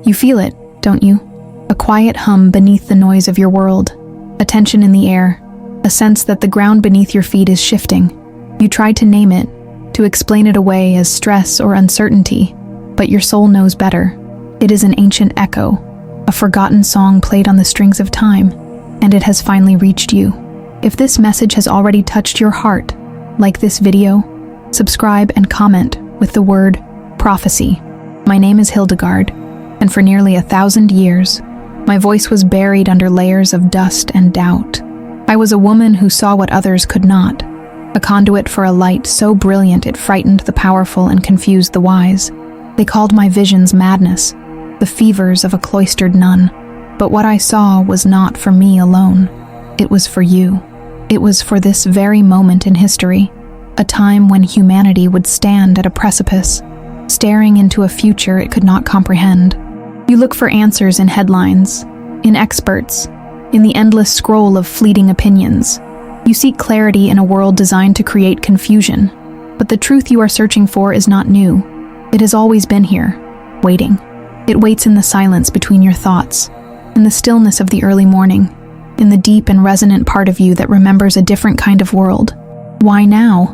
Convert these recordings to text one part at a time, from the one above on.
You feel it, don't you? A quiet hum beneath the noise of your world, a tension in the air, a sense that the ground beneath your feet is shifting. You try to name it, to explain it away as stress or uncertainty, but your soul knows better. It is an ancient echo, a forgotten song played on the strings of time, and it has finally reached you. If this message has already touched your heart, like this video, subscribe and comment with the word prophecy. My name is Hildegard, and for nearly 1,000 years, my voice was buried under layers of dust and doubt. I was a woman who saw what others could not, a conduit for a light so brilliant it frightened the powerful and confused the wise. They called my visions madness, the fevers of a cloistered nun. But what I saw was not for me alone. It was for you. It was for this very moment in history, a time when humanity would stand at a precipice, staring into a future it could not comprehend. You look for answers in headlines, in experts, in the endless scroll of fleeting opinions. You seek clarity in a world designed to create confusion. But the truth you are searching for is not new. It has always been here, waiting. It waits in the silence between your thoughts, in the stillness of the early morning, in the deep and resonant part of you that remembers a different kind of world. Why now?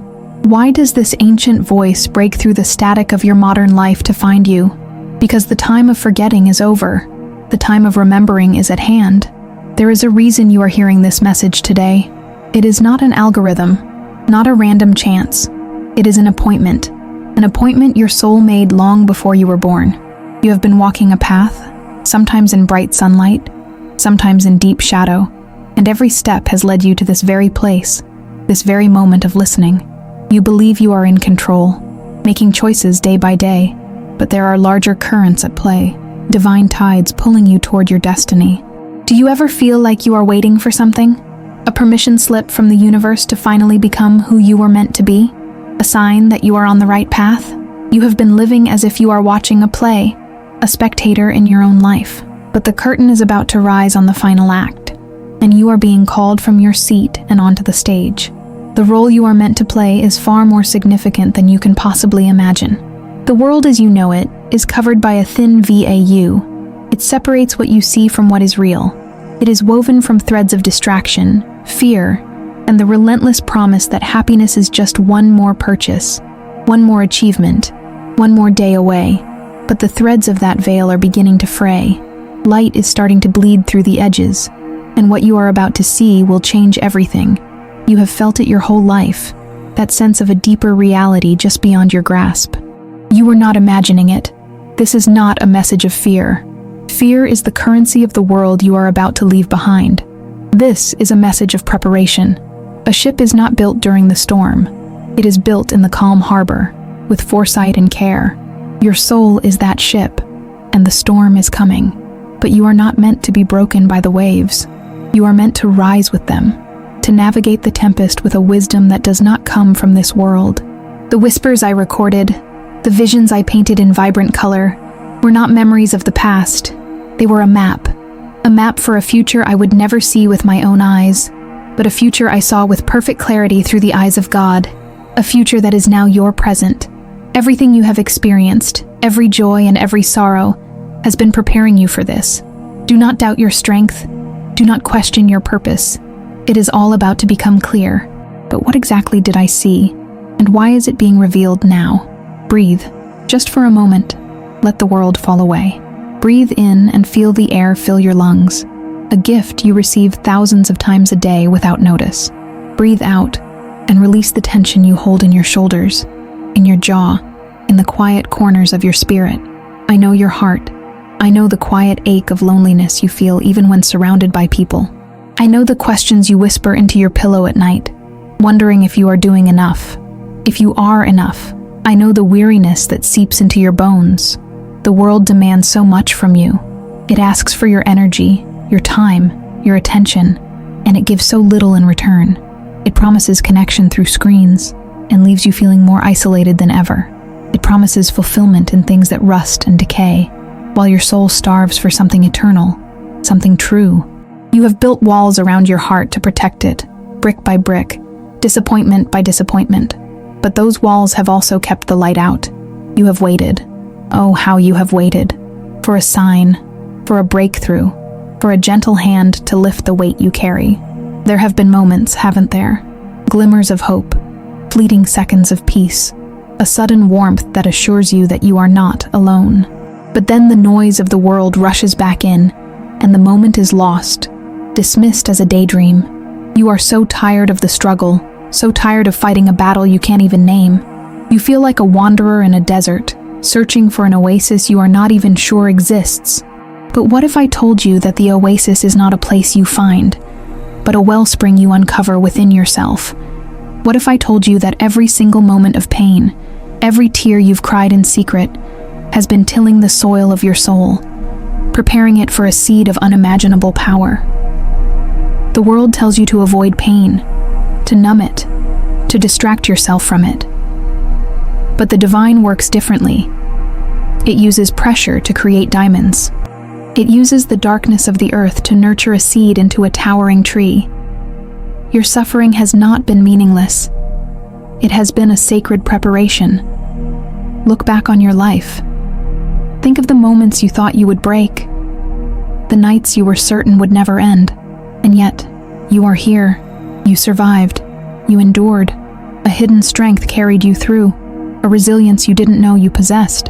Why does this ancient voice break through the static of your modern life to find you? Because the time of forgetting is over. The time of remembering is at hand. There is a reason you are hearing this message today. It is not an algorithm, not a random chance. It is an appointment your soul made long before you were born. You have been walking a path, sometimes in bright sunlight, sometimes in deep shadow, and every step has led you to this very place, this very moment of listening. You believe you are in control, making choices day by day, but there are larger currents at play, divine tides pulling you toward your destiny. Do you ever feel like you are waiting for something? A permission slip from the universe to finally become who you were meant to be? A sign that you are on the right path? You have been living as if you are watching a play, a spectator in your own life. But the curtain is about to rise on the final act, and you are being called from your seat and onto the stage. The role you are meant to play is far more significant than you can possibly imagine. The world as you know it is covered by a thin VAU. It separates what you see from what is real. It is woven from threads of distraction, fear, and the relentless promise that happiness is just one more purchase, one more achievement, one more day away. But the threads of that veil are beginning to fray. Light is starting to bleed through the edges, and what you are about to see will change everything. You have felt it your whole life, that sense of a deeper reality just beyond your grasp. You are not imagining it. This is not a message of fear. Fear is the currency of the world you are about to leave behind. This is a message of preparation. A ship is not built during the storm. It is built in the calm harbor, with foresight and care. Your soul is that ship, and the storm is coming. But you are not meant to be broken by the waves. You are meant to rise with them, to navigate the tempest with a wisdom that does not come from this world. The whispers I recorded, the visions I painted in vibrant color, were not memories of the past. They were a map for a future I would never see with my own eyes, but a future I saw with perfect clarity through the eyes of God, a future that is now your present. Everything you have experienced, every joy and every sorrow, has been preparing you for this. Do not doubt your strength. Do not question your purpose. It is all about to become clear. But what exactly did I see? And why is it being revealed now? Breathe. Just for a moment. Let the world fall away. Breathe in and feel the air fill your lungs. A gift you receive thousands of times a day without notice. Breathe out and release the tension you hold in your shoulders, in your jaw, in the quiet corners of your spirit. I know your heart. I know the quiet ache of loneliness you feel even when surrounded by people. I know the questions you whisper into your pillow at night, wondering if you are doing enough, if you are enough. I know the weariness that seeps into your bones. The world demands so much from you. It asks for your energy, your time, your attention, and it gives so little in return. It promises connection through screens and leaves you feeling more isolated than ever. It promises fulfillment in things that rust and decay, while your soul starves for something eternal, something true. You have built walls around your heart to protect it, brick by brick, disappointment by disappointment. But those walls have also kept the light out. You have waited. Oh, how you have waited. For for a sign, for a breakthrough, for a gentle hand to lift the weight you carry. There have been moments, haven't there? Glimmers of hope, fleeting seconds of peace, a sudden warmth that assures you that you are not alone. But then the noise of the world rushes back in, and the moment is lost, dismissed as a daydream. You are so tired of the struggle, so tired of fighting a battle you can't even name. You feel like a wanderer in a desert, searching for an oasis you are not even sure exists. But what if I told you that the oasis is not a place you find, but a wellspring you uncover within yourself? What if I told you that every single moment of pain, every tear you've cried in secret, has been tilling the soil of your soul, preparing it for a seed of unimaginable power? The world tells you to avoid pain, to numb it, to distract yourself from it. But the divine works differently. It uses pressure to create diamonds. It uses the darkness of the earth to nurture a seed into a towering tree. Your suffering has not been meaningless. It has been a sacred preparation. Look back on your life. Think of the moments you thought you would break, the nights you were certain would never end, and yet, you are here. You survived. You endured. A hidden strength carried you through, a resilience you didn't know you possessed.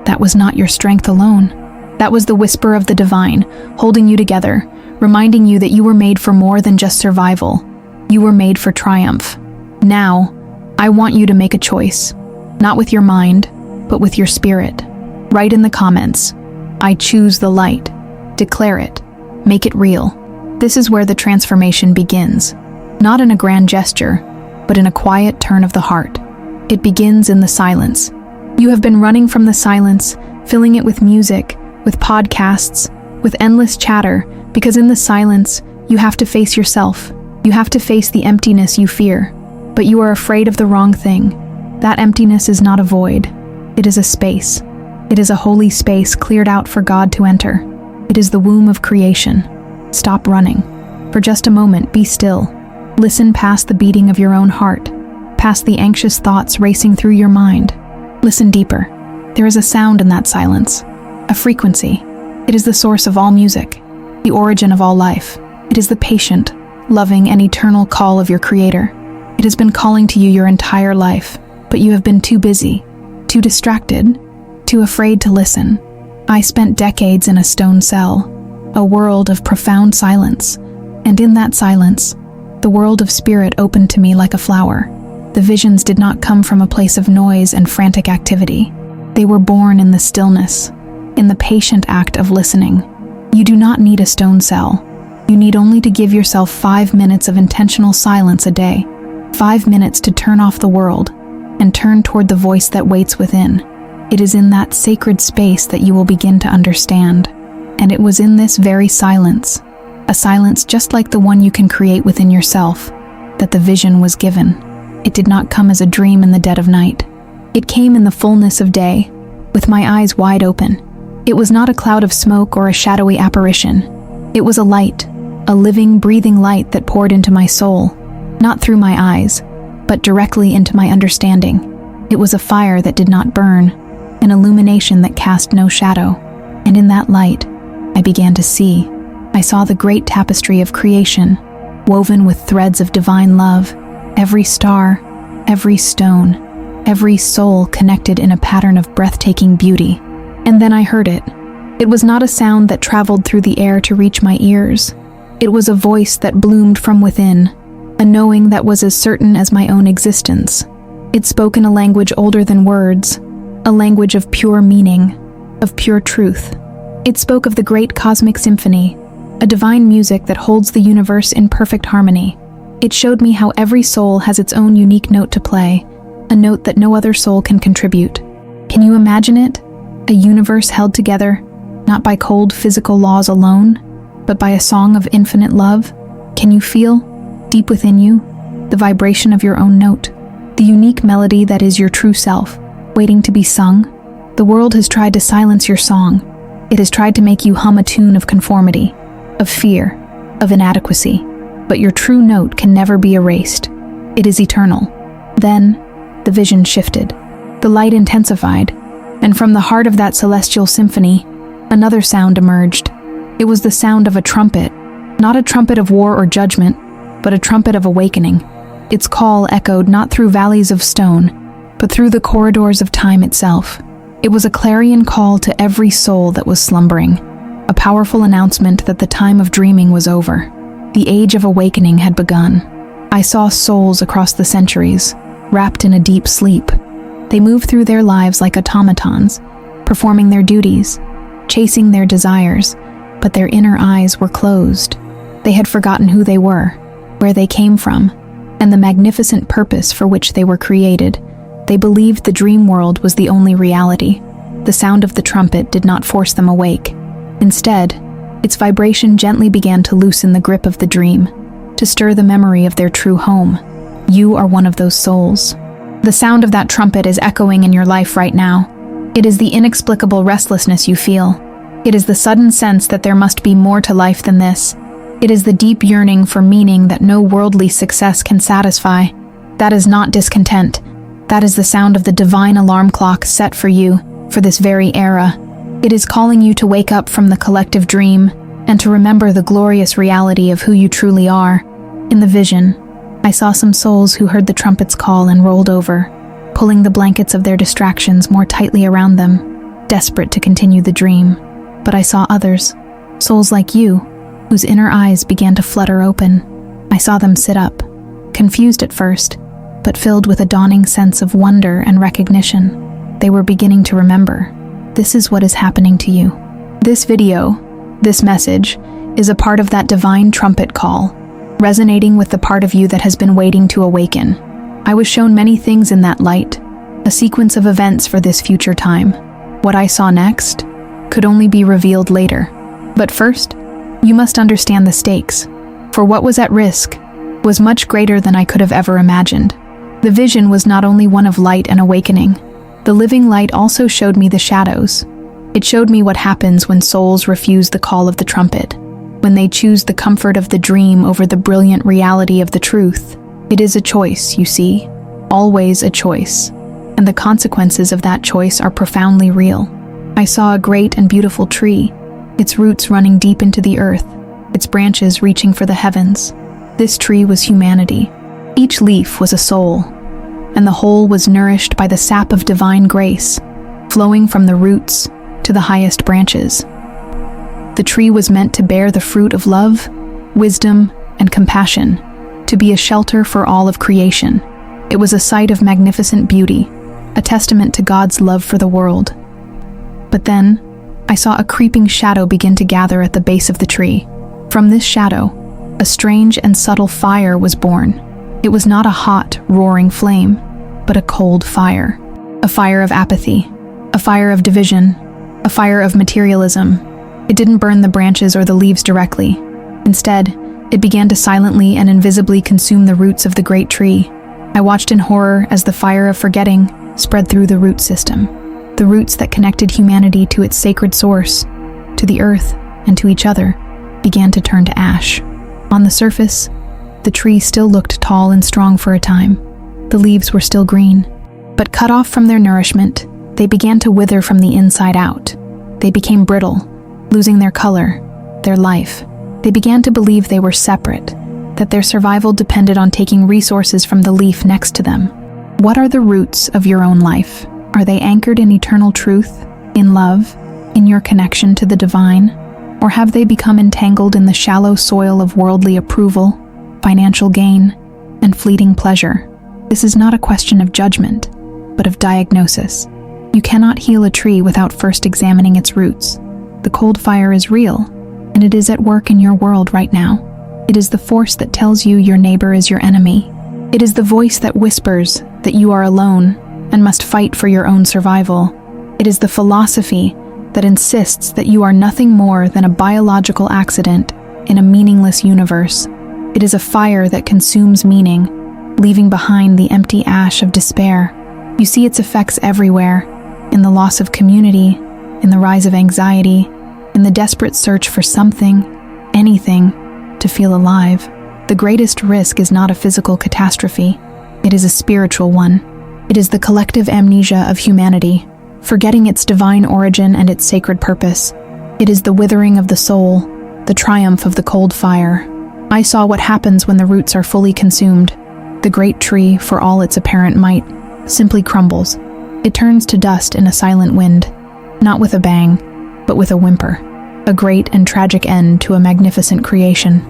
That was not your strength alone. That was the whisper of the divine, holding you together, reminding you that you were made for more than just survival. You were made for triumph. Now, I want you to make a choice, not with your mind, but with your spirit. Write in the comments, "I choose the light." Declare it. Make it real. This is where the transformation begins, not in a grand gesture, but in a quiet turn of the heart. It begins in the silence. You have been running from the silence, filling it with music, with podcasts, with endless chatter, because in the silence, you have to face yourself. You have to face the emptiness you fear. But you are afraid of the wrong thing. That emptiness is not a void. It is a space. It is a holy space cleared out for God to enter. It is the womb of creation. Stop running. For just a moment, be still. Listen past the beating of your own heart, past the anxious thoughts racing through your mind. Listen deeper. There is a sound in that silence, a frequency. It is the source of all music, the origin of all life. It is the patient, loving, and eternal call of your Creator. It has been calling to you your entire life, but you have been too busy, too distracted, too afraid to listen. I spent decades in a stone cell, a world of profound silence, and in that silence, the world of spirit opened to me like a flower. The visions did not come from a place of noise and frantic activity. They were born in the stillness, in the patient act of listening. You do not need a stone cell. You need only to give yourself 5 minutes of intentional silence a day, 5 minutes to turn off the world and turn toward the voice that waits within. It is in that sacred space that you will begin to understand. And it was in this very silence, a silence just like the one you can create within yourself, that the vision was given. It did not come as a dream in the dead of night. It came in the fullness of day, with my eyes wide open. It was not a cloud of smoke or a shadowy apparition. It was a light, a living, breathing light that poured into my soul, not through my eyes, but directly into my understanding. It was a fire that did not burn, an illumination that cast no shadow. And in that light, I began to see. I saw the great tapestry of creation, woven with threads of divine love, every star, every stone, every soul connected in a pattern of breathtaking beauty. And then I heard it. It was not a sound that traveled through the air to reach my ears. It was a voice that bloomed from within, a knowing that was as certain as my own existence. It spoke in a language older than words, a language of pure meaning, of pure truth. It spoke of the great cosmic symphony, a divine music that holds the universe in perfect harmony. It showed me how every soul has its own unique note to play, a note that no other soul can contribute. Can you imagine it? A universe held together, not by cold physical laws alone, but by a song of infinite love. Can you feel, deep within you, the vibration of your own note, the unique melody that is your true self, waiting to be sung? The world has tried to silence your song. It has tried to make you hum a tune of conformity, of fear, of inadequacy. But your true note can never be erased. It is eternal. Then, the vision shifted. The light intensified, and from the heart of that celestial symphony, Another sound emerged. It was the sound of a trumpet, not a trumpet of war or judgment, but a trumpet of awakening. Its call echoed not through valleys of stone, but through the corridors of time itself. It was a clarion call to every soul that was slumbering, a powerful announcement that the time of dreaming was over. The age of awakening had begun. I saw souls across the centuries, wrapped in a deep sleep. They moved through their lives like automatons, performing their duties, chasing their desires, but their inner eyes were closed. They had forgotten who they were, where they came from, and the magnificent purpose for which they were created. They believed the dream world was the only reality. The sound of the trumpet did not force them awake. Instead, its vibration gently began to loosen the grip of the dream, to stir the memory of their true home. You are one of those souls. The sound of that trumpet is echoing in your life right now. It is the inexplicable restlessness you feel. It is the sudden sense that there must be more to life than this. It is the deep yearning for meaning that no worldly success can satisfy. That is not discontent. That is the sound of the divine alarm clock set for you, for this very era. It is calling you to wake up from the collective dream and to remember the glorious reality of who you truly are. In the vision, I saw some souls who heard the trumpet's call and rolled over, pulling the blankets of their distractions more tightly around them, desperate to continue the dream. But I saw others, souls like you, whose inner eyes began to flutter open. I saw them sit up, confused at first, but filled with a dawning sense of wonder and recognition. They were beginning to remember. This is what is happening to you. This video, this message, is a part of that divine trumpet call, resonating with the part of you that has been waiting to awaken. I was shown many things in that light, a sequence of events for this future time. What I saw next could only be revealed later. But first, you must understand the stakes, for what was at risk was much greater than I could have ever imagined. The vision was not only one of light and awakening. The living light also showed me the shadows. It showed me what happens when souls refuse the call of the trumpet, when they choose the comfort of the dream over the brilliant reality of the truth. It is a choice, you see, always a choice, and the consequences of that choice are profoundly real. I saw a great and beautiful tree, its roots running deep into the earth, its branches reaching for the heavens. This tree was humanity. Each leaf was a soul, and the whole was nourished by the sap of divine grace, flowing from the roots to the highest branches. The tree was meant to bear the fruit of love, wisdom, and compassion, to be a shelter for all of creation. It was a sight of magnificent beauty, a testament to God's love for the world. But then, I saw a creeping shadow begin to gather at the base of the tree. From this shadow, a strange and subtle fire was born. It was not a hot, roaring flame, but a cold fire. A fire of apathy, a fire of division, a fire of materialism. It didn't burn the branches or the leaves directly. Instead, it began to silently and invisibly consume the roots of the great tree. I watched in horror as the fire of forgetting spread through the root system. The roots that connected humanity to its sacred source, to the earth, and to each other, began to turn to ash. On the surface, the tree still looked tall and strong for a time. The leaves were still green, but cut off from their nourishment, they began to wither from the inside out. They became brittle, losing their color, their life. They began to believe they were separate, that their survival depended on taking resources from the leaf next to them. What are the roots of your own life? Are they anchored in eternal truth, in love, in your connection to the divine? Or have they become entangled in the shallow soil of worldly approval, financial gain, and fleeting pleasure? This is not a question of judgment, but of diagnosis. You cannot heal a tree without first examining its roots. The cold fire is real, and it is at work in your world right now. It is the force that tells you your neighbor is your enemy. It is the voice that whispers that you are alone and must fight for your own survival. It is the philosophy that insists that you are nothing more than a biological accident in a meaningless universe. It is a fire that consumes meaning, leaving behind the empty ash of despair. You see its effects everywhere, in the loss of community, in the rise of anxiety, in the desperate search for something, anything, to feel alive. The greatest risk is not a physical catastrophe, it is a spiritual one. It is the collective amnesia of humanity, forgetting its divine origin and its sacred purpose. It is the withering of the soul, the triumph of the cold fire. I saw what happens when the roots are fully consumed. The great tree, for all its apparent might, simply crumbles. It turns to dust in a silent wind, not with a bang, but with a whimper. A great and tragic end to a magnificent creation.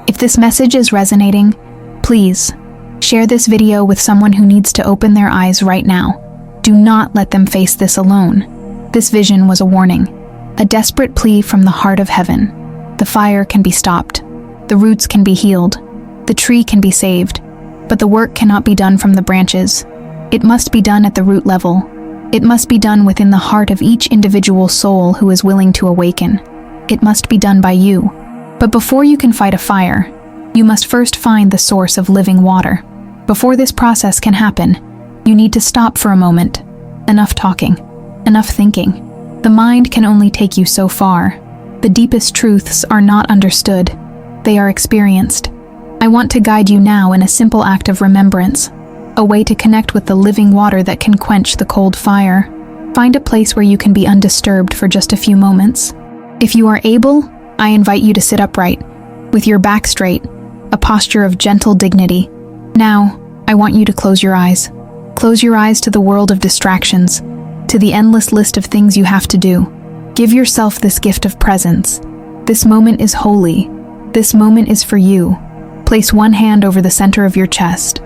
If this message is resonating, please share this video with someone who needs to open their eyes right now. Do not let them face this alone. This vision was a warning, a desperate plea from the heart of heaven. The fire can be stopped. The roots can be healed. The tree can be saved. But the work cannot be done from the branches. It must be done at the root level. It must be done within the heart of each individual soul who is willing to awaken. It must be done by you. But before you can fight a fire, you must first find the source of living water. Before this process can happen, you need to stop for a moment. Enough talking. Enough thinking. The mind can only take you so far. The deepest truths are not understood. They are experienced. I want to guide you now in a simple act of remembrance, a way to connect with the living water that can quench the cold fire. Find a place where you can be undisturbed for just a few moments. If you are able, I invite you to sit upright, with your back straight, a posture of gentle dignity. Now, I want you to close your eyes. Close your eyes to the world of distractions, to the endless list of things you have to do. Give yourself this gift of presence. This moment is holy. This moment is for you. Place one hand over the center of your chest,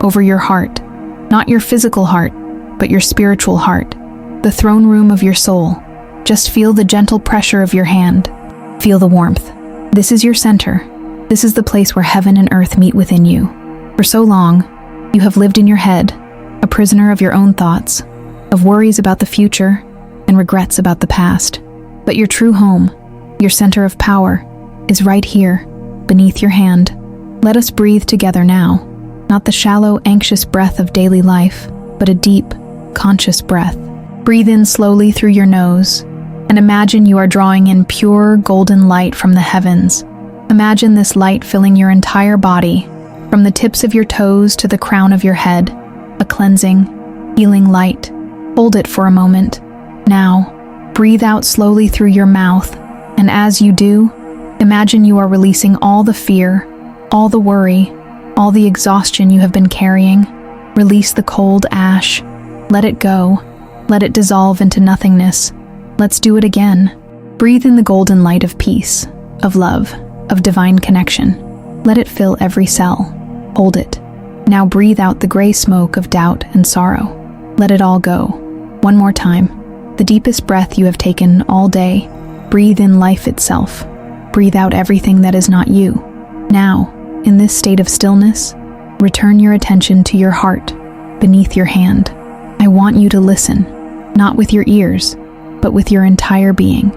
over your heart, not your physical heart, but your spiritual heart, the throne room of your soul. Just feel the gentle pressure of your hand. Feel the warmth. This is your center. This is the place where heaven and earth meet within you. For so long, you have lived in your head, a prisoner of your own thoughts, of worries about the future and regrets about the past. But your true home, your center of power, is right here, beneath your hand. Let us breathe together now, not the shallow, anxious breath of daily life, but a deep, conscious breath. Breathe in slowly through your nose, and imagine you are drawing in pure, golden light from the heavens. Imagine this light filling your entire body, from the tips of your toes to the crown of your head, a cleansing, healing light. Hold it for a moment. Now, breathe out slowly through your mouth, and as you do, imagine you are releasing all the fear, all the worry, all the exhaustion you have been carrying. Release the cold ash. Let it go. Let it dissolve into nothingness. Let's do it again. Breathe in the golden light of peace, of love, of divine connection. Let it fill every cell. Hold it. Now breathe out the gray smoke of doubt and sorrow. Let it all go. One more time. The deepest breath you have taken all day. Breathe in life itself. Breathe out everything that is not you. Now, in this state of stillness, return your attention to your heart, beneath your hand. I want you to listen, not with your ears, but with your entire being.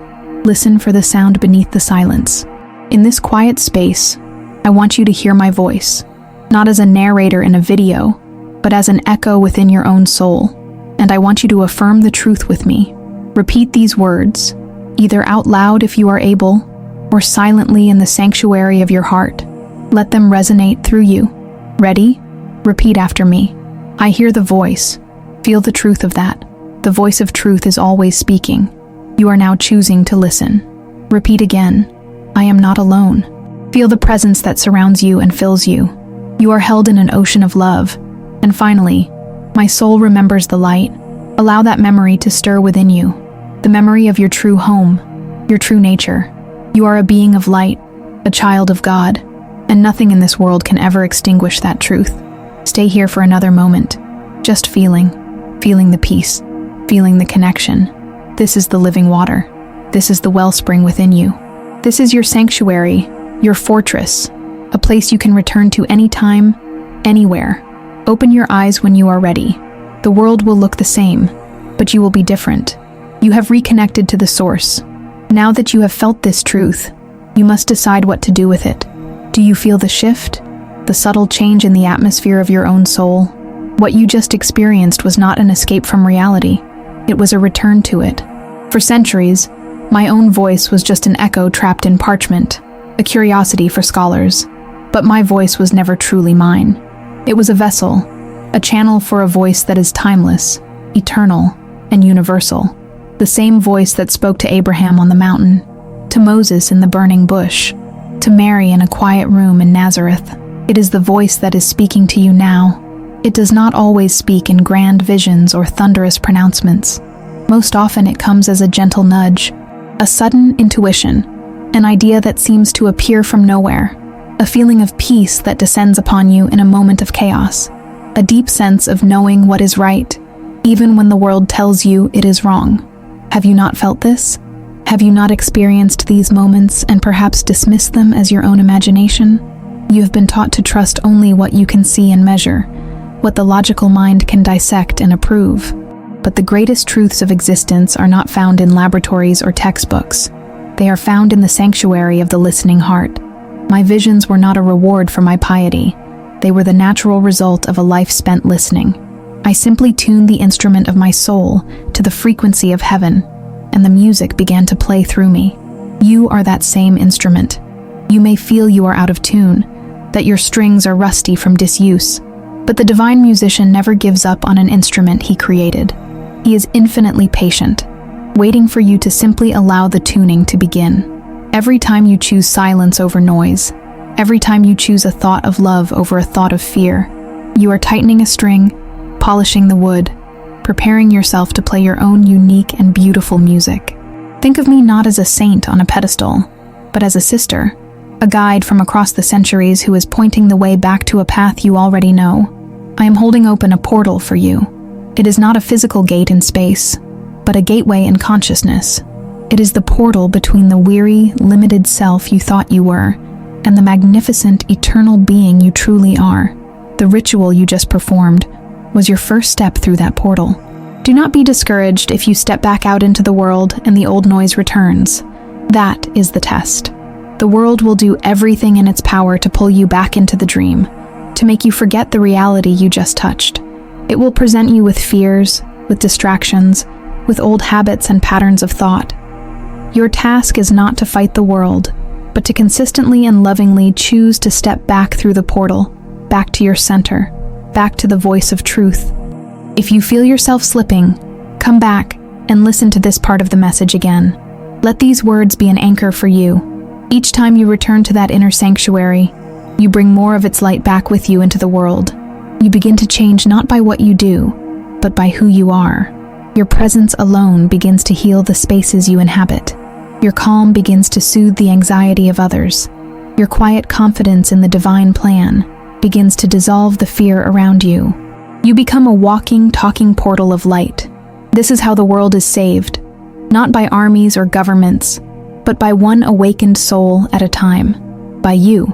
Listen for the sound beneath the silence. In this quiet space, I want you to hear my voice, not as a narrator in a video, but as an echo within your own soul. And I want you to affirm the truth with me. Repeat these words, either out loud if you are able, or silently in the sanctuary of your heart. Let them resonate through you. Ready? Repeat after me. I hear the voice. Feel the truth of that. The voice of truth is always speaking. You are now choosing to listen. Repeat again. I am not alone. Feel the presence that surrounds you and fills you. You are held in an ocean of love. And finally, my soul remembers the light. Allow that memory to stir within you. The memory of your true home, your true nature. You are a being of light, a child of God, and nothing in this world can ever extinguish that truth. Stay here for another moment, just feeling the peace, feeling the connection. This is the living water. This is the wellspring within you. This is your sanctuary, your fortress, a place you can return to anytime, anywhere. Open your eyes when you are ready. The world will look the same, but you will be different. You have reconnected to the source. Now that you have felt this truth, you must decide what to do with it. Do you feel the shift? The subtle change in the atmosphere of your own soul? What you just experienced was not an escape from reality. It was a return to it. For centuries, my own voice was just an echo trapped in parchment, a curiosity for scholars. But my voice was never truly mine. It was a vessel, a channel for a voice that is timeless, eternal, and universal. The same voice that spoke to Abraham on the mountain, to Moses in the burning bush, to Mary in a quiet room in Nazareth. It is the voice that is speaking to you now. It does not always speak in grand visions or thunderous pronouncements. Most often it comes as a gentle nudge, a sudden intuition, an idea that seems to appear from nowhere, a feeling of peace that descends upon you in a moment of chaos, a deep sense of knowing what is right, even when the world tells you it is wrong. Have you not felt this? Have you not experienced these moments and perhaps dismissed them as your own imagination? You have been taught to trust only what you can see and measure, what the logical mind can dissect and approve. But the greatest truths of existence are not found in laboratories or textbooks. They are found in the sanctuary of the listening heart. My visions were not a reward for my piety. They were the natural result of a life spent listening. I simply tuned the instrument of my soul to the frequency of heaven, and the music began to play through me. You are that same instrument. You may feel you are out of tune, that your strings are rusty from disuse, but the divine musician never gives up on an instrument he created. He is infinitely patient, waiting for you to simply allow the tuning to begin. Every time you choose silence over noise, every time you choose a thought of love over a thought of fear, you are tightening a string, polishing the wood, preparing yourself to play your own unique and beautiful music. Think of me not as a saint on a pedestal, but as a sister, a guide from across the centuries who is pointing the way back to a path you already know. I am holding open a portal for you. It is not a physical gate in space, but a gateway in consciousness. It is the portal between the weary, limited self you thought you were, and the magnificent, eternal being you truly are. The ritual you just performed was your first step through that portal. Do not be discouraged if you step back out into the world and the old noise returns. That is the test. The world will do everything in its power to pull you back into the dream, to make you forget the reality you just touched. It will present you with fears, with distractions, with old habits and patterns of thought. Your task is not to fight the world, but to consistently and lovingly choose to step back through the portal, back to your center, back to the voice of truth. If you feel yourself slipping, come back and listen to this part of the message again. Let these words be an anchor for you. Each time you return to that inner sanctuary, you bring more of its light back with you into the world. You begin to change not by what you do, but by who you are. Your presence alone begins to heal the spaces you inhabit. Your calm begins to soothe the anxiety of others. Your quiet confidence in the divine plan begins to dissolve the fear around you. You become a walking, talking portal of light. This is how the world is saved, not by armies or governments, but by one awakened soul at a time, by you.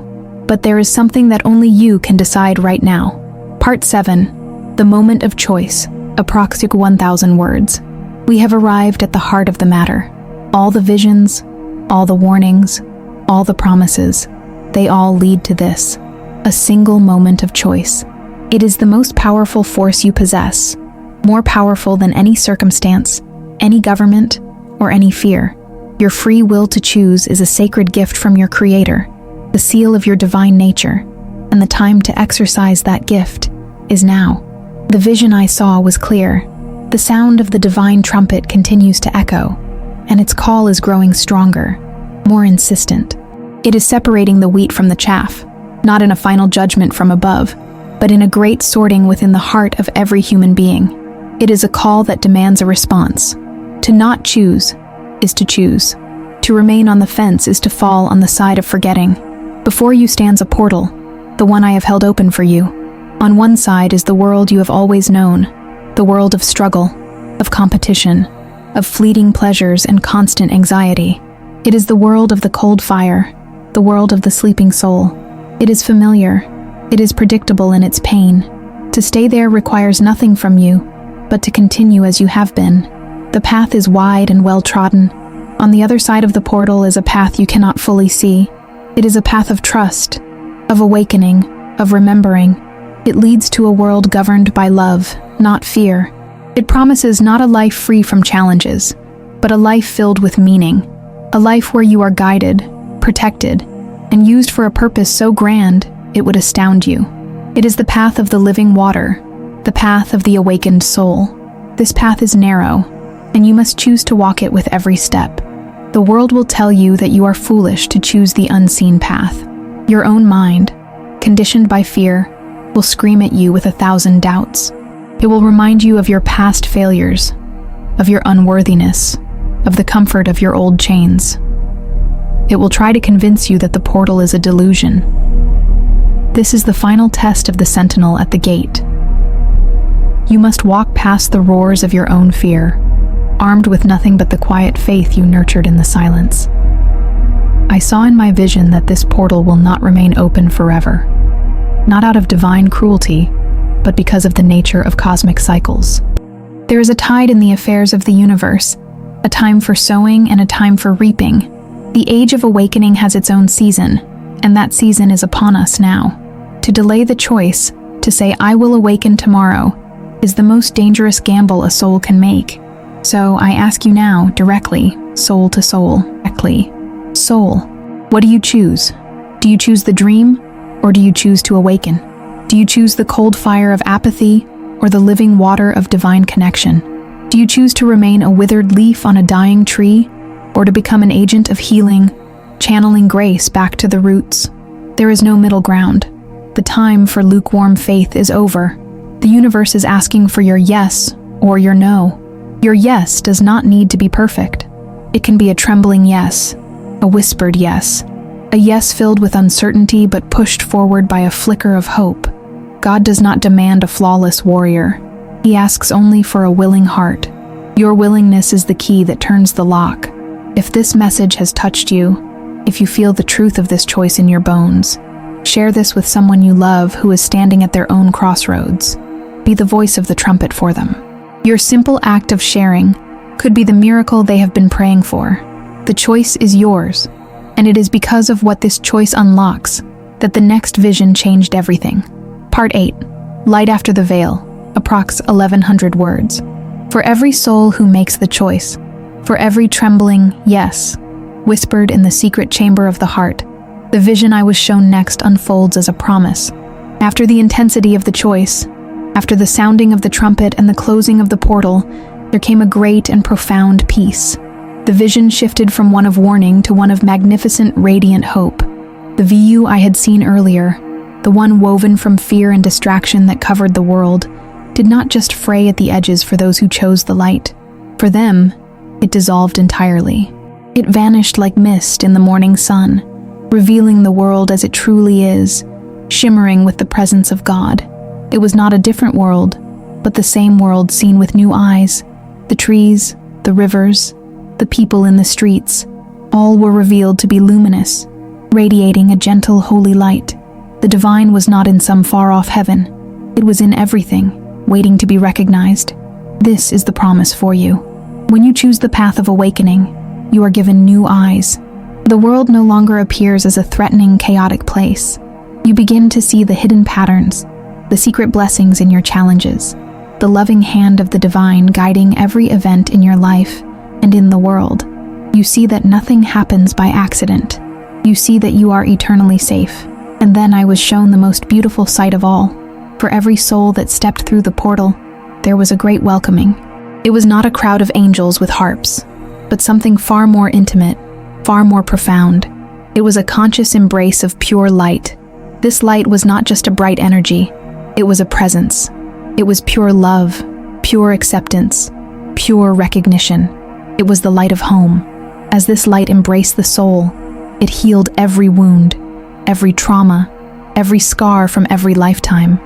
But there is something that only you can decide right now. Part 7, The Moment of Choice, approximately 1,000 words. We have arrived at the heart of the matter. All the visions, all the warnings, all the promises, they all lead to this, a single moment of choice. It is the most powerful force you possess, more powerful than any circumstance, any government, or any fear. Your free will to choose is a sacred gift from your Creator, the seal of your divine nature, and the time to exercise that gift is now. The vision I saw was clear. The sound of the divine trumpet continues to echo, and its call is growing stronger, more insistent. It is separating the wheat from the chaff, not in a final judgment from above, but in a great sorting within the heart of every human being. It is a call that demands a response. To not choose is to choose. To remain on the fence is to fall on the side of forgetting. Before you stands a portal, the one I have held open for you. On one side is the world you have always known, the world of struggle, of competition, of fleeting pleasures and constant anxiety. It is the world of the cold fire, the world of the sleeping soul. It is familiar. It is predictable in its pain. To stay there requires nothing from you, but to continue as you have been. The path is wide and well-trodden. On the other side of the portal is a path you cannot fully see. It is a path of trust, of awakening, of remembering. It leads to a world governed by love, not fear. It promises not a life free from challenges, but a life filled with meaning. A life where you are guided, protected, and used for a purpose so grand it would astound you. It is the path of the living water, the path of the awakened soul. This path is narrow, and you must choose to walk it with every step. The world will tell you that you are foolish to choose the unseen path. Your own mind, conditioned by fear, will scream at you with 1,000 doubts. It will remind you of your past failures, of your unworthiness, of the comfort of your old chains. It will try to convince you that the portal is a delusion. This is the final test of the sentinel at the gate. You must walk past the roars of your own fear, armed with nothing but the quiet faith you nurtured in the silence. I saw in my vision that this portal will not remain open forever, not out of divine cruelty, but because of the nature of cosmic cycles. There is a tide in the affairs of the universe, a time for sowing and a time for reaping. The age of awakening has its own season, and that season is upon us now. To delay the choice, to say I will awaken tomorrow, is the most dangerous gamble a soul can make. So I ask you now, directly, soul to soul, directly. Soul, what do you choose? Do you choose the dream, or do you choose to awaken? Do you choose the cold fire of apathy, or the living water of divine connection? Do you choose to remain a withered leaf on a dying tree, or to become an agent of healing, channeling grace back to the roots? There is no middle ground. The time for lukewarm faith is over. The universe is asking for your yes or your no. Your yes does not need to be perfect. It can be a trembling yes, a whispered yes, a yes filled with uncertainty but pushed forward by a flicker of hope. God does not demand a flawless warrior. He asks only for a willing heart. Your willingness is the key that turns the lock. If this message has touched you, if you feel the truth of this choice in your bones, share this with someone you love who is standing at their own crossroads. Be the voice of the trumpet for them. Your simple act of sharing could be the miracle they have been praying for. The choice is yours, and it is because of what this choice unlocks that the next vision changed everything. Part 8. Light After the Veil, approx 1,100 words. For every soul who makes the choice, for every trembling yes, whispered in the secret chamber of the heart, the vision I was shown next unfolds as a promise. After the intensity of the choice, after the sounding of the trumpet and the closing of the portal, there came a great and profound peace. The vision shifted from one of warning to one of magnificent, radiant hope. The view I had seen earlier, the one woven from fear and distraction that covered the world, did not just fray at the edges for those who chose the light. For them, it dissolved entirely. It vanished like mist in the morning sun, revealing the world as it truly is, shimmering with the presence of God. It was not a different world, but the same world seen with new eyes. The trees, the rivers, the people in the streets, all were revealed to be luminous, radiating a gentle, holy light. The divine was not in some far-off heaven. It was in everything, waiting to be recognized. This is the promise for you. When you choose the path of awakening, you are given new eyes. The world no longer appears as a threatening, chaotic place. You begin to see the hidden patterns, the secret blessings in your challenges, the loving hand of the divine guiding every event in your life and in the world. You see that nothing happens by accident. You see that you are eternally safe. And then I was shown the most beautiful sight of all. For every soul that stepped through the portal, there was a great welcoming. It was not a crowd of angels with harps, but something far more intimate, far more profound. It was a conscious embrace of pure light. This light was not just a bright energy. It was a presence. It was pure love, pure acceptance, pure recognition. It was the light of home. As this light embraced the soul, it healed every wound, every trauma, every scar from every lifetime.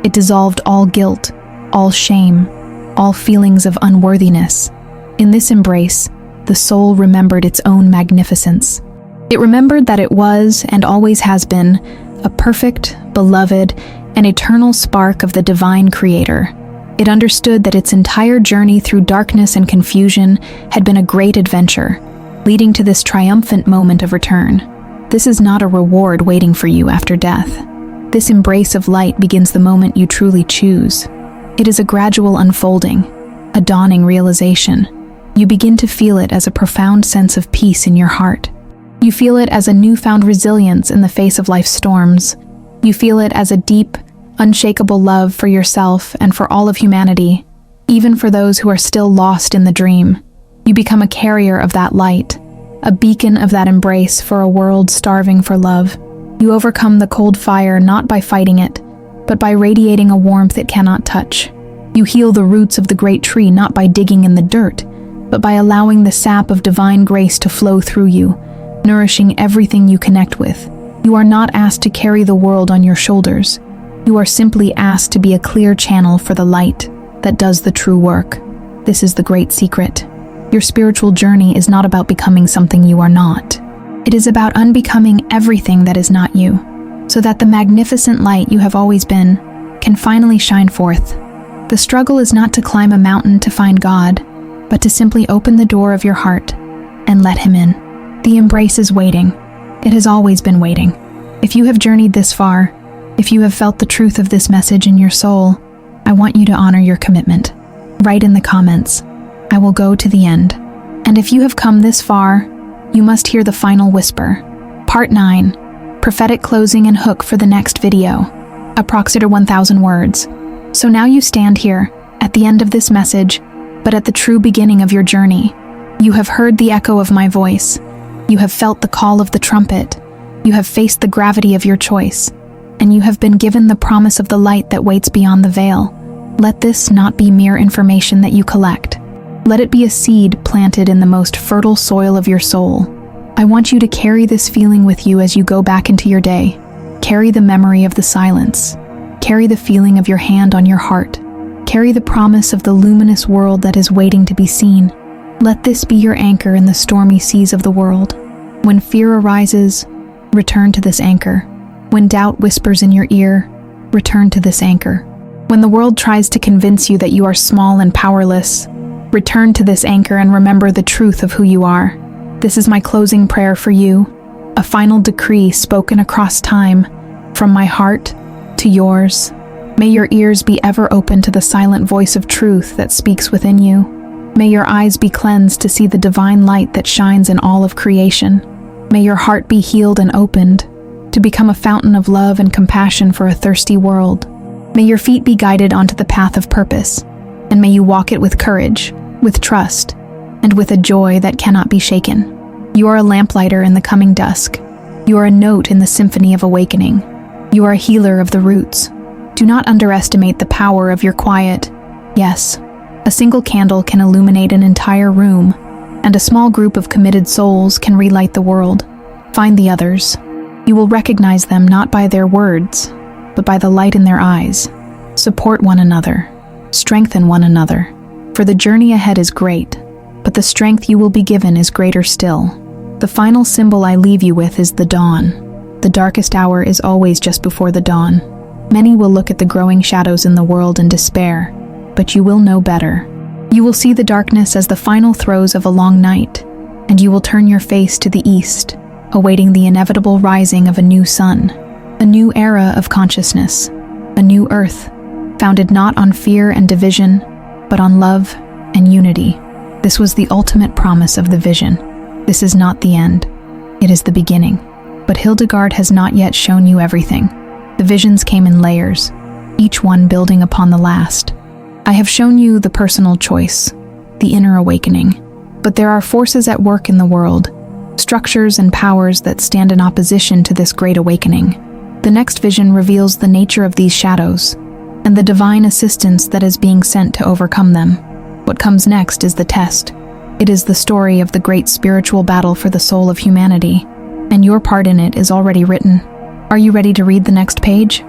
It dissolved all guilt, all shame, all feelings of unworthiness. In this embrace, the soul remembered its own magnificence. It remembered that it was, and always has been, a perfect, beloved, and eternal spark of the divine creator. It understood that its entire journey through darkness and confusion had been a great adventure, leading to this triumphant moment of return. This is not a reward waiting for you after death. This embrace of light begins the moment you truly choose. It is a gradual unfolding, a dawning realization. You begin to feel it as a profound sense of peace in your heart. You feel it as a newfound resilience in the face of life's storms. You feel it as a deep, unshakable love for yourself and for all of humanity, even for those who are still lost in the dream. You become a carrier of that light, a beacon of that embrace for a world starving for love. You overcome the cold fire not by fighting it, but by radiating a warmth it cannot touch. You heal the roots of the great tree not by digging in the dirt, but by allowing the sap of divine grace to flow through you, nourishing everything you connect with. You are not asked to carry the world on your shoulders. You are simply asked to be a clear channel for the light that does the true work. This is the great secret. Your spiritual journey is not about becoming something you are not. It is about unbecoming everything that is not you, so that the magnificent light you have always been can finally shine forth. The struggle is not to climb a mountain to find God, but to simply open the door of your heart and let Him in. The embrace is waiting. It has always been waiting. If you have journeyed this far, if you have felt the truth of this message in your soul, I want you to honor your commitment. Write in the comments, "I will go to the end." And if you have come this far, you must hear the final whisper. Part 9, prophetic closing and hook for the next video, approximately 1,000 words. So now you stand here, at the end of this message, but at the true beginning of your journey. You have heard the echo of my voice. You have felt the call of the trumpet. You have faced the gravity of your choice. And you have been given the promise of the light that waits beyond the veil. Let this not be mere information that you collect. Let it be a seed planted in the most fertile soil of your soul. I want you to carry this feeling with you as you go back into your day. Carry the memory of the silence. Carry the feeling of your hand on your heart. Carry the promise of the luminous world that is waiting to be seen. Let this be your anchor in the stormy seas of the world. When fear arises, return to this anchor. When doubt whispers in your ear, return to this anchor. When the world tries to convince you that you are small and powerless, return to this anchor and remember the truth of who you are. This is my closing prayer for you, a final decree spoken across time, from my heart to yours. May your ears be ever open to the silent voice of truth that speaks within you. May your eyes be cleansed to see the divine light that shines in all of creation. May your heart be healed and opened to become a fountain of love and compassion for a thirsty world. May your feet be guided onto the path of purpose, and may you walk it with courage, with trust, and with a joy that cannot be shaken. You are a lamplighter in the coming dusk. You are a note in the symphony of awakening. You are a healer of the roots. Do not underestimate the power of your quiet. Yes, a single candle can illuminate an entire room, and a small group of committed souls can relight the world. Find the others. You will recognize them not by their words, but by the light in their eyes. Support one another. Strengthen one another. For the journey ahead is great, but the strength you will be given is greater still. The final symbol I leave you with is the dawn. The darkest hour is always just before the dawn. Many will look at the growing shadows in the world and despair, but you will know better. You will see the darkness as the final throes of a long night, and you will turn your face to the east, awaiting the inevitable rising of a new sun, a new era of consciousness, a new earth, founded not on fear and division, but on love and unity. This was the ultimate promise of the vision. This is not the end. It is the beginning. But Hildegard has not yet shown you everything. The visions came in layers, each one building upon the last. I have shown you the personal choice, the inner awakening. But there are forces at work in the world, structures and powers that stand in opposition to this great awakening. The next vision reveals the nature of these shadows, and the divine assistance that is being sent to overcome them. What comes next is the test. It is the story of the great spiritual battle for the soul of humanity, and your part in it is already written. Are you ready to read the next page?